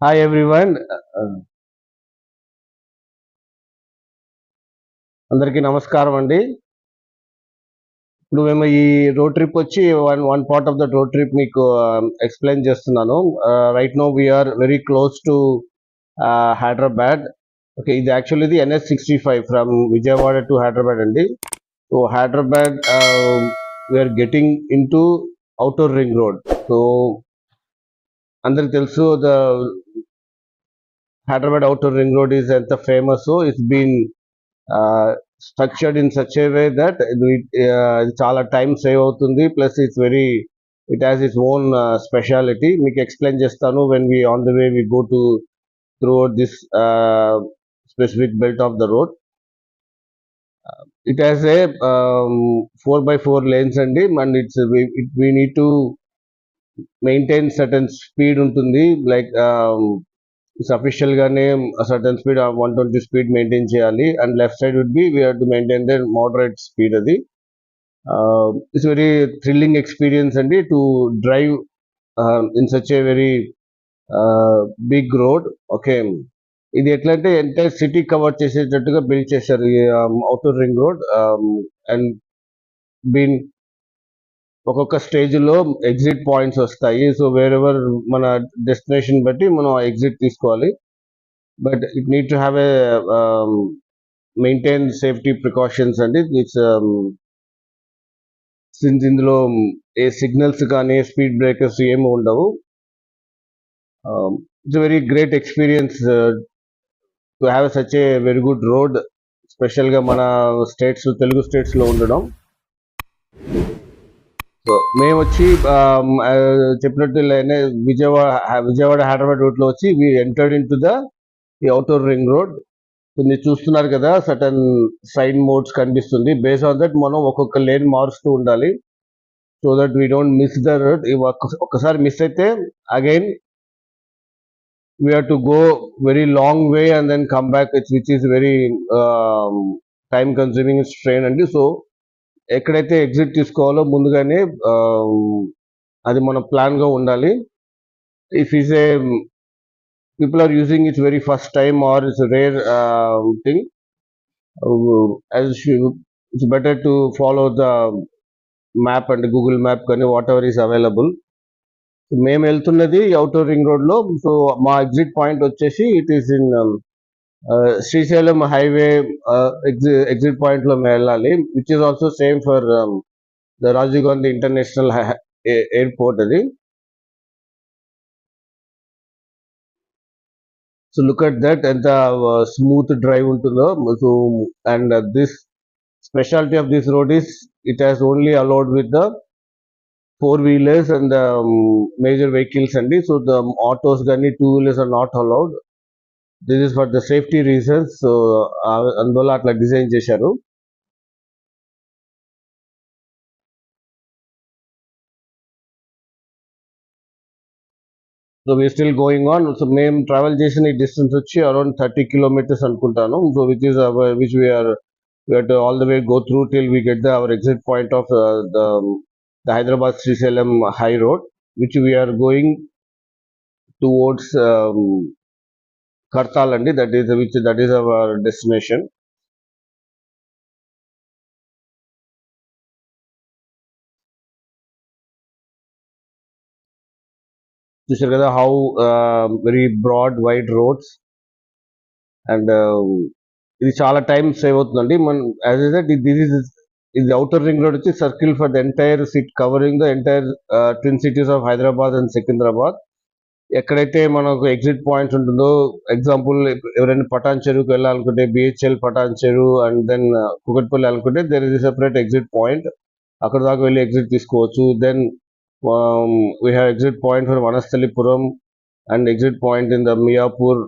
Hi everyone. అందరికీ నమస్కారం అండి. ఇప్పుడు మేము ఈ రోడ్ ట్రిప్ వచ్చి one one part of the road trip మీకు ఎక్స్ప్లెయిన్ చేస్తున్నాను. Right now we're very close to Hyderabad. Okay, ఇది యాక్చువల్లీ ఇది NH65 from Vijayawada to Hyderabad అండి. So Hyderabad we're getting into outer ring road. So అందరికి తెలుసు the Hyderabad outer ring road is ఎంత famous. It's been structured in such a way that ఇది చాలా time save అవుతుంది. Plus it's very it has its own speciality. మీకు explain చేస్తాను when we on the way we go to throughout this specific belt of the road. It has a 4x4 lanes అండి, and we need to maintain certain speed ఉంటుంది. Like official గానే certain speed 120 speed maintain చేయాలి. And left side would be we have to maintain the moderate speed. అది it's very thrilling experience అండి to drive in such a very big road. Okay, ఇది ఎట్లా అంటే entire city cover చేసేటట్టుగా build చేశారు ఈ outer ring road. And been ఒక్కొక్క స్టేజ్లో ఎగ్జిట్ పాయింట్స్ వస్తాయి. సో వేరెవర్ మన డెస్టినేషన్ బట్టి మనం ఎగ్జిట్ తీసుకోవాలి. But it need to have a maintain safety precautions అండి. ఇట్స్ సిన్స్ ఇందులో ఏ సిగ్నల్స్ కానీ స్పీడ్ బ్రేకర్స్ ఏమి ఉండవు. It's very great experience to have such a very good road, స్పెషల్గా మన స్టేట్స్ తెలుగు స్టేట్స్లో ఉండడం. సో మేము వచ్చి చెప్పినట్టు విజయవాడ హైదరాబాద్ రూట్లో వచ్చి we entered in to the outer ring road. మీరు చూస్తున్నారు కదా, సర్టన్ సైడ్ మోడ్స్ కనిపిస్తుంది. బేస్ ఆన్ దట్ మనం ఒక్కొక్క లేన్ మారుస్తూ ఉండాలి, so that we don't miss the road. ఒక్కసారి మిస్ అయితే again we have to go very long way and then come back, which is very time consuming strain అండి. So ఎక్కడైతే ఎగ్జిట్ తీసుకోవాలో ముందుగానే అది మన ప్లాన్గా ఉండాలి. If is a people are using it's very first time or it's rare thing, it's better to follow the map and Google map కానీ వాట్ ఎవర్ ఈస్ అవైలబుల్. మేము వెళ్తున్నది అవుటర్ రింగ్ రోడ్లో. సో మా ఎగ్జిట్ పాయింట్ వచ్చేసి it is in Srisailam highway exit పాయింట్లో మేము వెళ్ళాలి, which is also same for the Rajiv Gandhi international airport. అది సో లుక్ అట్ దట్, ఎంత స్మూత్ డ్రైవ్ ఉంటుందో. So and this speciality of this road is it has only allowed with the 4-wheelers and the major vehicles అండి. So the autos కానీ 2-wheelers are not allowed. This is for the safety reasons. So అందువల్ల అట్లా design చేశారు. So we still going on. So మేము travel చేసిన ఈ distance వచ్చి around 30 kilometers అనుకుంటాను. So which is which we're all the way go through till we get the our exit point of the Hyderabad Srisalem high road, which we are going towards Kartal andi. That is our destination. చూసారు కదా how very broad wide roads, and ఇది చాలా time save అవుతుందండి. మనం as is that ఇది outer ring road వచ్చి circle for the entire city, covering the entire twin cities of Hyderabad and Secunderabad. ఎక్కడైతే మనకు ఎగ్జిట్ పాయింట్స్ ఉంటుందో, ఎగ్జాంపుల్ ఎవరైనా పటాన్ చెరువుకి వెళ్ళాలనుకుంటే BHL పటాన్ చెరువు అండ్ దెన్ కుకట్పల్లి అనుకుంటే there is separate exit point, అక్కడ దాకా వెళ్ళి ఎగ్జిట్ తీసుకోవచ్చు. Then we have exit point for Vanasthalipuram and exit point in the Miyapur,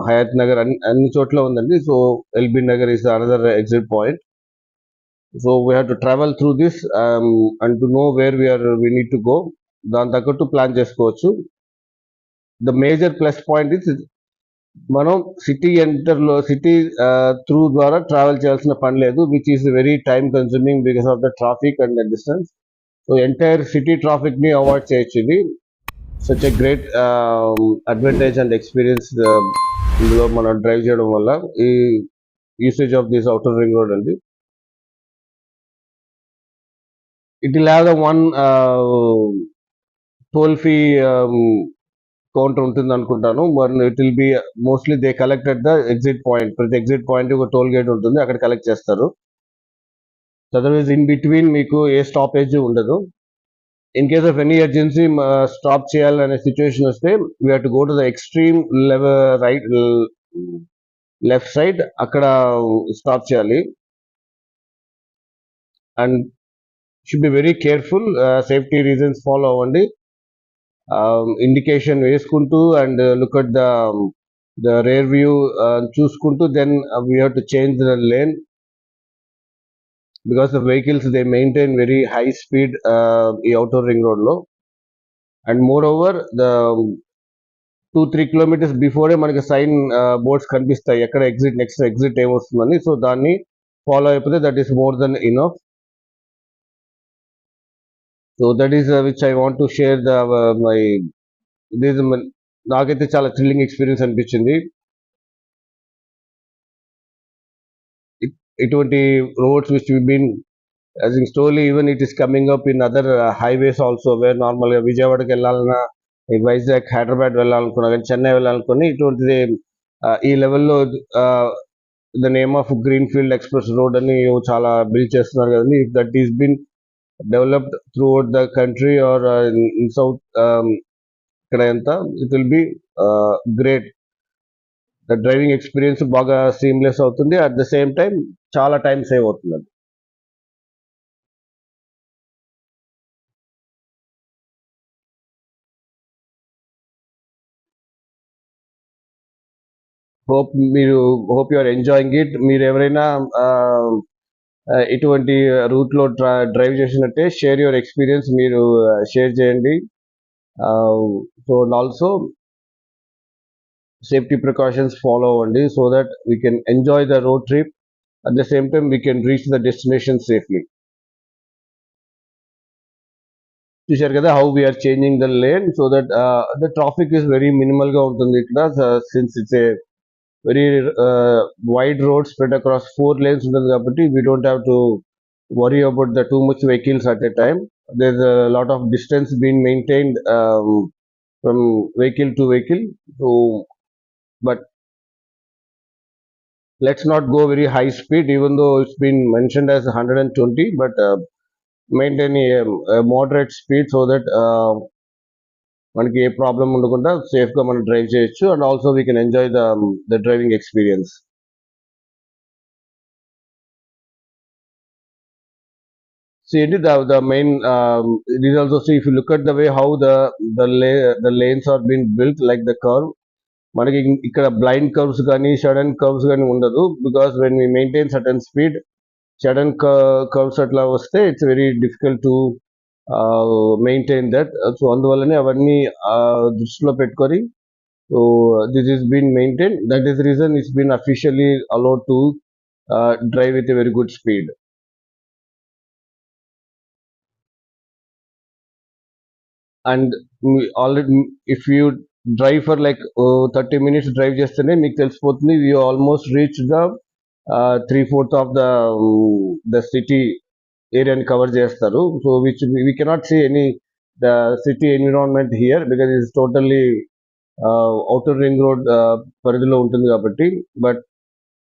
Hayath Nagar, అన్ని చోట్ల ఉందండి. So LB Nagar is another exit point. So we have to travel through this and to know where we need to go. దాని తగ్గట్టు plan చేసుకోవచ్చు. The major plus point is మనం city through ద్వారా travel చేయాల్సిన పని లేదు, which is very time consuming because of the traffic and the distance. So entire city traffic ని avoid చేయొచ్చు ఇది. Such a great advantage and experience ఇందులో మనం డ్రైవ్ చేయడం వల్ల ఈ usage of this outer ring road అండి. It will have the one toll fee counter ఉంటుంది అనుకుంటాను. మరి it will be mostly they collect at the exit point. ప్రతి ఎగ్జిట్ పాయింట్ ఒక టోల్ గేట్ ఉంటుంది, అక్కడ కలెక్ట్ చేస్తారు. అదర్వైజ్ ఇన్ బిట్వీన్ మీకు ఏ స్టాపేజ్ ఉండదు. In case of any emergency stop చేయాలనే సిచ్యువేషన్ వస్తే we have to go to the extreme right left side, అక్కడ స్టాప్ చేయాలి. And should be very careful, safety reasons follow అవ్వండి. Indication వేసుకుంటూ and look at the rear view చూసుకుంటూ then we have to change the lane, because the vehicles they maintain very high speed ఈ outer ring road లో. And more over the 2-3 kilometres before మనకి sign boards కనిపిస్తాయి ఎక్కడ exit, next exit ఏమొస్తుందని. So దాన్ని follow అయిపోతే that is more than enough. So that is which I want to share the my this. నాకైతే చాలా thrilling experience అనిపించింది. ఇటువంటి roads which we been as in slowly even it is coming up in other highways also, where normally విజయవాడకి వెళ్ళాలన్నా, వైజాగ్ హైదరాబాద్ వెళ్ళాలనుకున్నా కానీ, చెన్నై వెళ్ళాలనుకుని ఇటువంటిది ఈ లెవెల్లో the name of green field express road అని చాలా బిల్డ్ చేస్తున్నారు కదండి. If that is been developed throughout the country or in south, ఇక్కడ ఎంత it will be great. The driving experience బాగా సీమ్లెస్ అవుతుంది, అట్ ద సేమ్ టైం చాలా time save అవుతుంది. Hope you are enjoying it. మీరు ఎవరైనా ఇటువంటి route లో డ్రైవ్ చేసినట్టే షేర్ యువర్ ఎక్స్పీరియన్స్, మీరు షేర్ చేయండి. So also safety precautions follow అవ్వండి, so that we can enjoy the road trip, at the same time we can reach the destination safely. చూశారు కదా how we're changing the lane, so that the traffic is very minimal గా ఉంటుంది ఇక్కడ. Since it's a very wide road spread across 4 lanes ఉంటుంది కాబట్టి వీ డోంట్ హ్యావ్ టు worry about the too much vehicles at a time. There's a lot of distance being maintained from vehicle to vehicle. So, but let's not go very high speed, even though it's been mentioned as 120. But maintain a moderate speed so that మనకి ఏ problem ఉండకుండా safe గా మనం drive చేయొచ్చు. And also we can enjoy the driving experience. See, the main it is also, see, if you look at the way how the lanes are being built, like the curve, మనకి ఇక్కడ blind curves కానీ sudden curves కానీ ఉండదు. Because when we maintain sudden speed, sudden curves అట్లా వస్తే it's very difficult to maintain that. So అందువల్లనే అవన్నీ దృష్టిలో పెట్టుకొని, so this is been maintain. That is reason it's been officially allowed to drive with a very good speed. And already if you drive for like 30 minutes drive చేస్తేనే మీకు తెలిసిపోతుంది you almost reach the 3/4 of the city ఏరియాని cover చేస్తారు. So which we cannot see any the city environment here, because it's totally outer ring road పరిధిలో ఉంటుంది కాబట్టి. But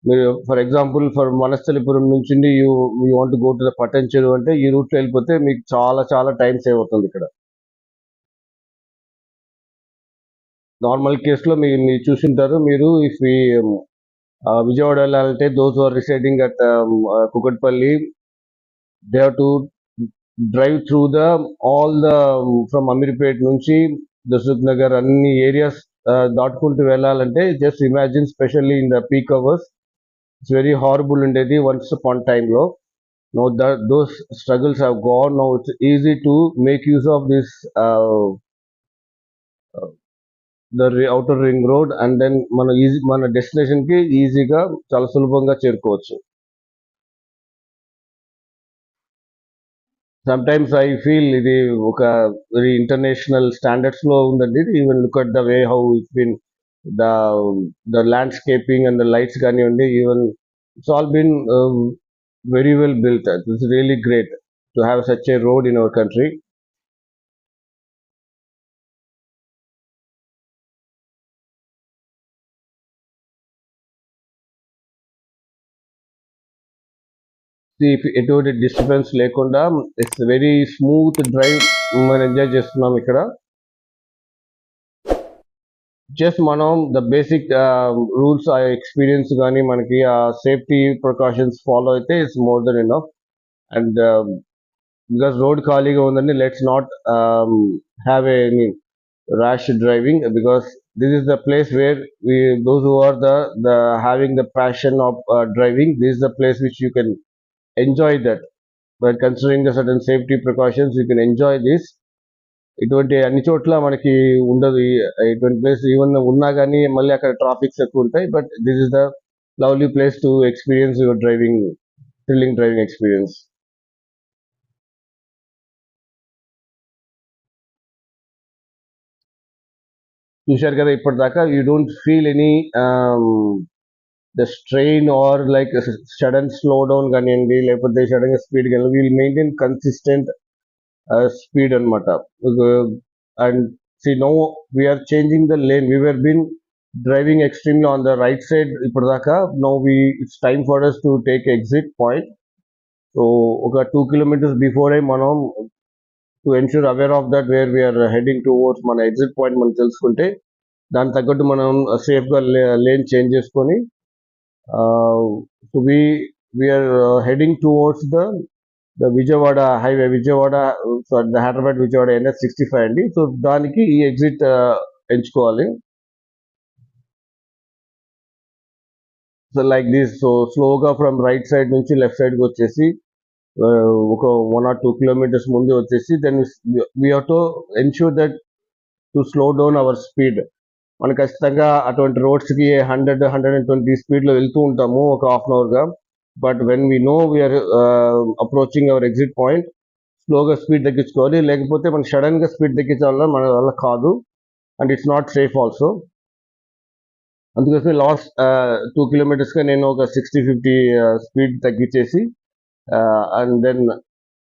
మీరు for example for Vanasthalipuram నుంచి you want go to the Patancheru అంటే ఈ రూట్లో వెళ్ళిపోతే మీకు చాలా చాలా టైం సేవ్ అవుతుంది ఇక్కడ. నార్మల్ కేసులో మీరు చూసింటారు, మీరు ఇఫ్ విజయవాడ వెళ్ళాలంటే those are residing at Kukatpally, they have to drive through the all the from Ameerpet నుంచి దశరథ్ నగర్ అన్ని ఏరియాస్ దాటుకుంటూ వెళ్ళాలంటే just imagine, specially in the peak hours, it's very horrible ఉండేది వన్స్ అపాన్ టైంలో. No those struggles have gone. No it's easy to make use of this the outer ring road, and then మన destination కి ఈజీగా చాలా సులభంగా చేరుకోవచ్చు. sometimes I feel ఇది ఒక వెరీ ఇంటర్నేషనల్ స్టాండర్డ్స్ లో ఉందండి. Even look at the way how it's been the the landscaping and the lights కానివ్వండి, even it's all been very well built. It's really great to have such a road in our country. See, if ఎటువంటి disturbance లేకుండా it's very smooth drive మనం enjoy చేస్తున్నాం ఇక్కడ. Just మనం the basic rules ఆ experience కానీ మనకి ఆ సేఫ్టీ ప్రికాషన్స్ ఫాలో అయితే it's more than enough. And because road ఖాళీగా ఉందండి, let's not have any rash driving, because this is the place where we those who are the having the passion of driving, this is the place which you can enjoy that. But considering the certain safety precautions, you can enjoy this. ఇటువంటి అన్ని చోట్ల మనకి ఉండదు ఇటువంటి place. Even ఉన్నా కానీ మళ్ళీ అక్కడ ట్రాఫిక్స్ ఎక్కువ ఉంటాయి. But this is the lovely place to experience your driving, thrilling driving experience. చూశారు కదా ఇప్పటిదాకా, you don't feel any the strain or like sudden slow down కానివ్వండి, లేకపోతే సడన్ గా స్పీడ్ కానీ వీల్ మెయింటైన్ కన్సిస్టెంట్ స్పీడ్ అనమాట. And see now we're changing the lane, we were been driving extremely on the right side ఇప్పటిదాకా. Now it's time for us to take exit point. So ఒక 2 kilometers before మనం to ensure aware of that where we're heading towards మన exit point మనం తెలుసుకుంటే దాని తగ్గట్టు మనం సేఫ్గా లేన్ చేంజ్ చేసుకొని so we are heading towards the Vijayawada highway, Vijayawada, so the Hyderabad Vijayawada NS65 అండి. సో దానికి ఈ ఎగ్జిట్ ఎంచుకోవాలి. So like this. సో స్లోగా ఫ్రమ్ రైట్ సైడ్ నుంచి లెఫ్ట్ సైడ్కి వచ్చేసి ఒక 1 or 2 kilometers ముందు వచ్చేసి then we have to ensure that to slow down our speed. మనం ఖచ్చితంగా అటువంటి రోడ్స్కి 100-120 స్పీడ్లో వెళ్తూ ఉంటాము ఒక హాఫ్ అన్ అవర్గా. But when we now we're approaching our exit point, స్లోగా స్పీడ్ తగ్గించుకోవాలి. లేకపోతే మనం సడన్గా స్పీడ్ తగ్గించాలన్నా మన వల్ల కాదు, and it's not safe also. అందుకోసమే లాస్ట్ 2 kilometersగా నేను ఒక 60-50 స్పీడ్ తగ్గించేసి and then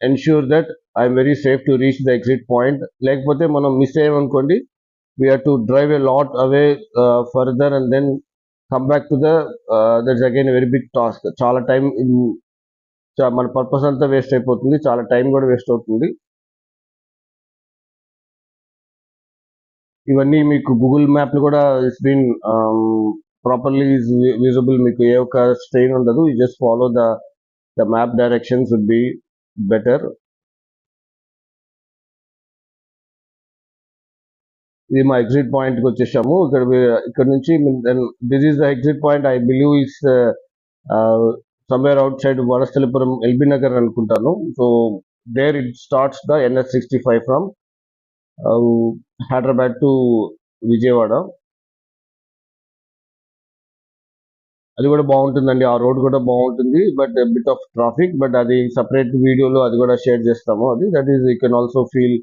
ensure that I'm very safe to reach the exit point. లేకపోతే మనం మిస్ అయ్యామనుకోండి, we have to drive a lot away further and then come back to that's again a very big task. చాలా time మన purpose అంతా waste అయిపోతుంది, చాలా time కూడా waste అవుతుంది. ఇవన్నీ మీకు గూగుల్ మ్యాప్లు కూడా ఇట్స్ బీన్ ప్రాపర్లీ విజిబుల్. మీకు ఏ ఒక్క స్ట్రెయిన్ ఉండదు. You just follow the map directions would be better. ఇది మా ఎగ్జిట్ పాయింట్కి వచ్చేసాము. ఇక్కడ నుంచి this is the exit point. I believe is somewhere outside Vanasthalipuram, LB Nagar అనుకుంటాను. So there it starts the NS65 from Hyderabad to Vijayawada. అది కూడా బాగుంటుందండి, ఆ రోడ్ కూడా బాగుంటుంది. But bit of traffic, but అది సపరేట్ వీడియోలో అది కూడా షేర్ చేస్తాము. అది that is you can also feel